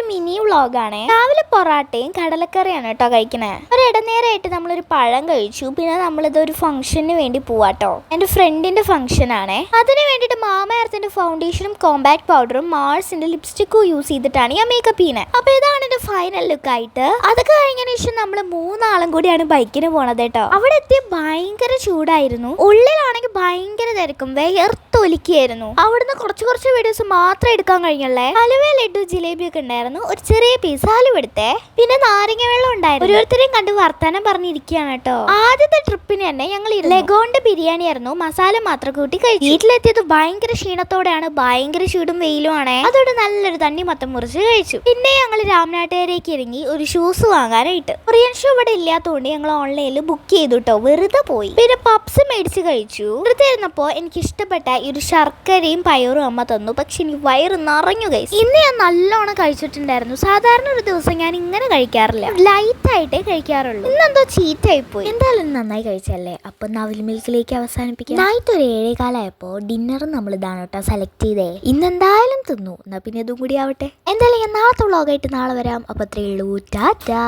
Mini വ്ളോഗാണ്. രാവിലെ പൊറാട്ടയും കടലക്കറിയാണ് കേട്ടോ കഴിക്കണേ. ഒരു ഇടനേരമായിട്ട് നമ്മളൊരു പഴം കഴിച്ചു. പിന്നെ നമ്മളിതൊരു ഫംഗ്ഷന് വേണ്ടി പോവാട്ടോ. എന്റെ ഫ്രണ്ടിന്റെ ഫംഗ്ഷൻ ആണ്. അതിന് വേണ്ടിയിട്ട് മാമ എർത്തിന്റെ ഫൗണ്ടേഷനും കോമ്പാക്ട് പൗഡറും മാർസിന്റെ ലിപ്സ്റ്റിക്കും യൂസ് ചെയ്തിട്ടാണ് ഞാൻ മേക്കപ്പ് ചെയ്യുന്നത്. അപ്പൊ ഇതാണ് എന്റെ ഫൈനൽ ലുക്ക് ആയിട്ട്. അതൊക്കെ കഴിഞ്ഞതിന് ശേഷം നമ്മൾ മൂന്നാളും കൂടിയാണ് ബൈക്കിന് പോണത് കേട്ടോ. അവിടെ എത്തിയ ഭയങ്കര ചൂടായിരുന്നു. ഉള്ളിലാണെങ്കിൽ ഭയങ്കര തിരക്കും, വേർത്തൊലിക്കായിരുന്നു. അവിടുന്ന് കുറച്ച് വീഡിയോസ് മാത്രം എടുക്കാൻ കഴിഞ്ഞല്ലേ. ഹലുവ, ലഡു, ജിലേബി ഒക്കെ ഉണ്ടായിരുന്നു. ഒരു ചെറിയ പീസ് ഹലുവ എടുത്തേ. പിന്നെ നാരങ്ങ വെള്ളം ഉണ്ടായിരുന്നു. ഓരോരുത്തരെയും കണ്ട് വർത്താനം പറഞ്ഞിരിക്കുകയാണ് കേട്ടോ. ആദ്യത്തെ ട്രിപ്പിന് തന്നെ ഞങ്ങൾ ലഗോന്റെ ബിരിയാണി ആയിരുന്നു, മസാല മാത്രം കൂട്ടി കഴിച്ചു. വീട്ടിലെത്തിയത് ഭയങ്കര ക്ഷീണത്തോടെയാണ്. ഭയങ്കര ചൂടും വെയിലും ആണ്. അതോടെ നല്ലൊരു തണ്ണി മൊത്തം മുറിച്ച് കഴിച്ചു. പിന്നെ ഞങ്ങൾ രാമനാട്ടുകരേക്ക് ഇറങ്ങി ഒരു ഷൂസ് വാങ്ങാനായിട്ട്. കൊറിയൻ ഷൂ ഇവിടെ ഇല്ലാത്തതുകൊണ്ട് ഞങ്ങൾ ഓൺലൈനിൽ ബുക്ക് ചെയ്തു കേട്ടോ. വെറുതെ പോയി. പിന്നെ പപ്സ് മേടിച്ച് കഴിച്ചു. വെറുതെ ഇരുന്നപ്പോ എനിക്ക് ഇഷ്ടപ്പെട്ട ഈ ഒരു ശർക്കരയും പയറും അമ്മ തന്നു. പക്ഷെ എനിക്ക് വയറ് നിറഞ്ഞു ഗൈസ്. ഇന്ന് ഞാൻ നല്ലോണം കഴിച്ചിട്ടുണ്ടായിരുന്നു. സാധാരണ ഒരു ദിവസം ഞാൻ ഇങ്ങനെ കഴിക്കാറില്ല, ലൈറ്റ് ആയിട്ടേ കഴിക്കാറുള്ളൂ. ഇന്നെന്തോ ചീറ്റായി പോയി. എന്തായാലും നന്നായി കഴിച്ചല്ലേ. അപ്പൊ നവൽ മിൽക്കിലേക്ക് അവസാനിപ്പിക്കാം. നൈറ്റ് ഒരു 7:15 ഡിന്നറും നമ്മൾ ഇതാണ് കേട്ടോ സെലക്ട് ചെയ്തേ. ഇന്നെന്തായാലും തിന്നു. എന്നാ പിന്നെ ഇതും കൂടി ആവട്ടെ. എന്തായാലും ഞാൻ നാളത്തെ വ്ളോഗായിട്ട് നാളെ വരാം. അപ്പൊ അത്രയേ ഉള്ളൂ. ടാറ്റാ.